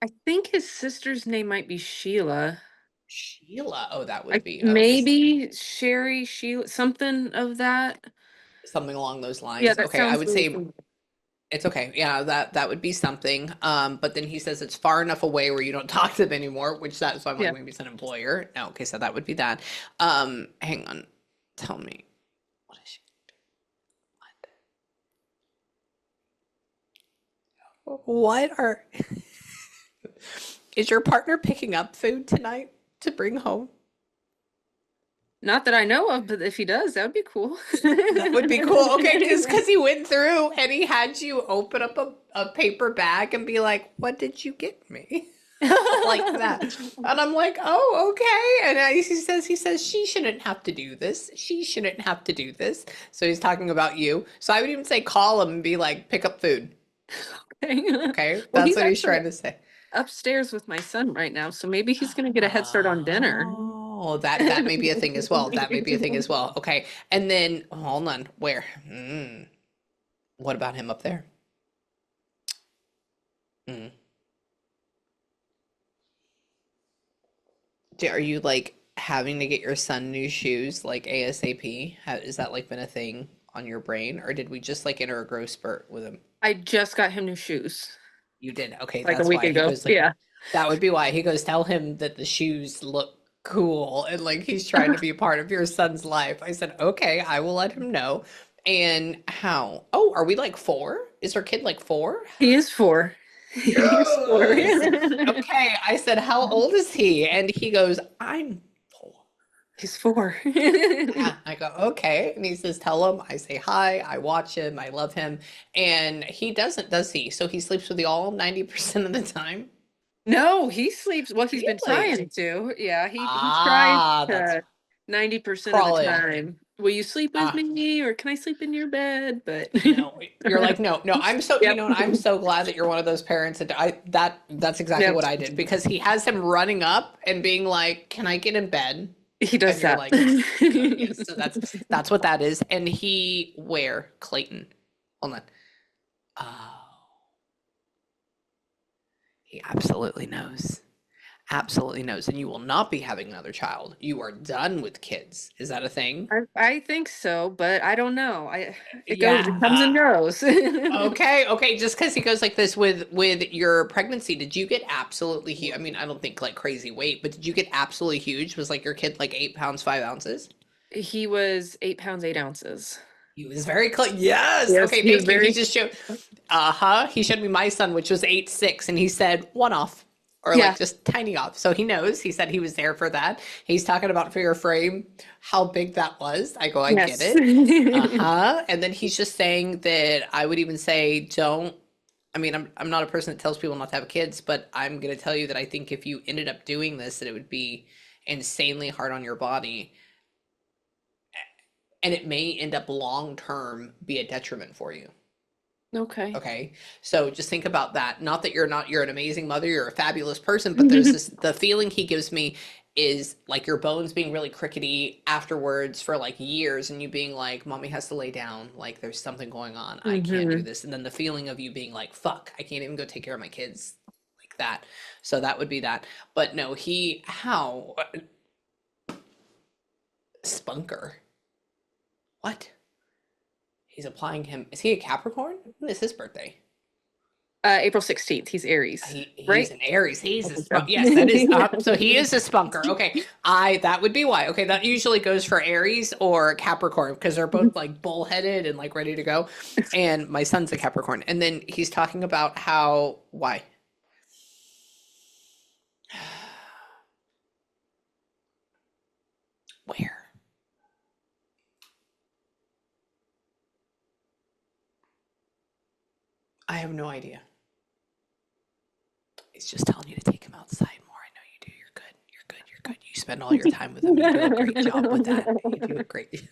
I think his sister's name might be Sheila. Sheila. Oh, that would I be okay. maybe Sherry, Sheila, something of that. Something along those Yeah, lines. that Okay, I sounds would really say familiar. it's okay. Yeah, that would be something. But then he says it's far enough away where you don't talk to them anymore, which that's why I'm like, Yeah. maybe it's an employer. No, okay, so that would be that. Hang on. Tell me. What is she? What are is your partner picking up food tonight to bring home? Not that I know of, but if he does, that would be cool. That would be cool. Okay, because he went through and he had you open up a paper bag and be like, "What did you get me?" Like that. And I'm like, "Oh, okay." And he says she shouldn't have to do this. She shouldn't have to do this. So he's talking about you. So I would even say call him and be like, "Pick up food." Okay, Well, that's he's what he's actually trying to say. upstairs with my son right now, so maybe he's gonna get a head start on dinner. Oh, that may be a thing as well. That may be a thing as well. Okay, and then hold on. Where? What about him up there? Mm. Are you like having to get your son new shoes like ASAP? Is that like been a thing on your brain, or did we just like enter a growth spurt with him? I just got him new shoes You did. Okay, like a that's week why he ago. goes like Yeah. that would be why he goes tell him that the shoes look cool and like he's trying to be a part of your son's life. I said, "Okay, I will let him know." And how? Oh, are we like 4? Is our kid like 4? He is 4. He's 4. Yes. Okay, I said, "How old is he?" And he goes, "I'm 4." He's 4. Yeah, I go, "Okay." And he says, "Tell him I say hi, I watch him, I love him." And he doesn't, does he? So he sleeps with you all 90% of the time? No, he sleeps. Well, he's been Really? trying to. Yeah, he tries Ah, that's to 90% of the crawl in. time. Will you sleep with Ah, me or can I sleep in your bed? But no. You're like, "No, no." I'm so, yep. what? I'm so glad that you're one of those parents that that's exactly Yep. what I did because he has him running up and being like, "Can I get in bed?" He And does you're that. like, yes, so that's what that is. And he where? Clayton. Hold on. Oh, he absolutely knows. Absolutely knows. And you will not be having another child. You are done with kids. Is that a thing? I think so, but I don't know. It Yeah. comes and goes. Okay. Okay. Just because he goes like this with your pregnancy, did you get absolutely huge? I mean, I don't think like crazy weight, but did you get absolutely huge? Was like your kid like 8 pounds 5 ounces? He was 8 pounds 8 ounces. He was very close. Yes. Yes, Okay. he was Thank you. He very, just showed. Uh-huh. He showed me my son, which was 8'6", and he said one off. Or like yeah. just tiny off. So he knows. He said he was there for that. He's talking about for your frame, how big that was. I go, I get Yes. it. Uh-huh. And then he's just saying that I would even say don't. I mean, I'm not a person that tells people not to have kids, but I'm gonna tell you that I think if you ended up doing this, that it would be insanely hard on your body. And it may end up long term be a detriment for you. Okay. Okay. So just think about that. Not that you're an amazing mother, you're a fabulous person, but there's this, the feeling he gives me is like your bones being really crickety afterwards for like years and you being like, "Mommy has to lay down. Like there's something going on. I can't do Hmm. this." And then the feeling of you being like, "Fuck, I can't even go take care of my kids." Like that. So that would be that. But no, how? Spunker. What? He's applying him. Is he a Capricorn? When is his birthday? April 16th. He's Aries, He's right? an Aries. He's I a think so. yes, that is so he is a spunker. Okay. That would be why. Okay, that usually goes for Aries or Capricorn because they're both like bullheaded and like ready to go. And my son's a Capricorn. And then he's talking about how why? Where? I have no idea. He's just telling you to take him outside more. I know you do. You're good. You're good. You're good. You spend all your time with him. You do a great job with that. You do a great.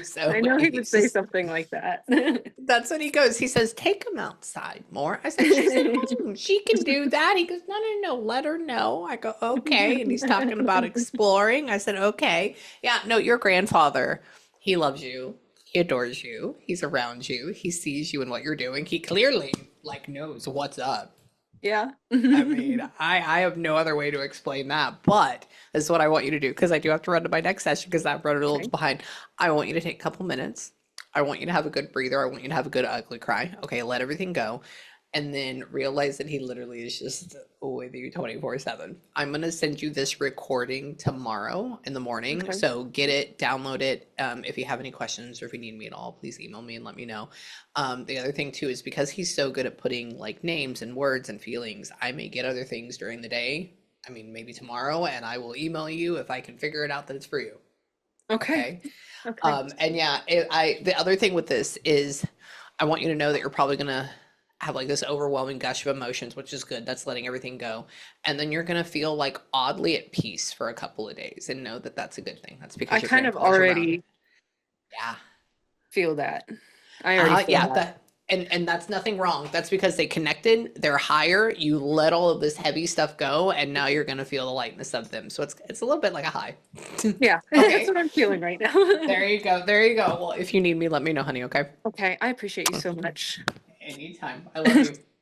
So I know he would he's say just something like that. that's what he goes. He says, "Take him outside more." I said, "She's at home. She can do that." He goes, "No, no, no. Let her know." I go, "Okay." And he's talking about exploring. I said, "Okay. Yeah, no, your grandfather, he loves you. He adores you. He's around you. He sees you and what you're doing. He clearly like knows what's up." Yeah. I mean, I have no other way to explain that, but this is what I want you to do because I do have to run to my next session because I've run a little Okay. behind. I want you to take a couple minutes. I want you to have a good breather. I want you to have a good ugly cry. Okay, let everything go. And then realize that he literally is just with you 24/7. I'm going to send you this recording tomorrow in the morning. Okay. So get it, download it. If you have any questions or if you need me at all, please email me and let me know. The other thing too is because he's so good at putting like names and words and feelings, I may get other things during the day. I mean, maybe tomorrow, and I will email you if I can figure it out that it's for you. Okay. Okay. Okay. And yeah, the other thing with this is I want you to know that you're probably gonna have like this overwhelming gush of emotions, which is good. That's letting everything go. And then you're gonna feel like oddly at peace for a couple of days and know that that's a good thing. That's I because your kind of grandfather's around. already Yeah. feel that. I already feel Yeah, that. that and that's nothing wrong. That's because they connected, they're higher, you let all of this heavy stuff go, and now you're gonna feel the lightness of them. So it's a little bit like a high. Yeah, that's Okay. what I'm feeling right now. There you go. There you go. Well, if you need me, let me know, honey, okay? Okay, I appreciate you so much. Anytime. I love you.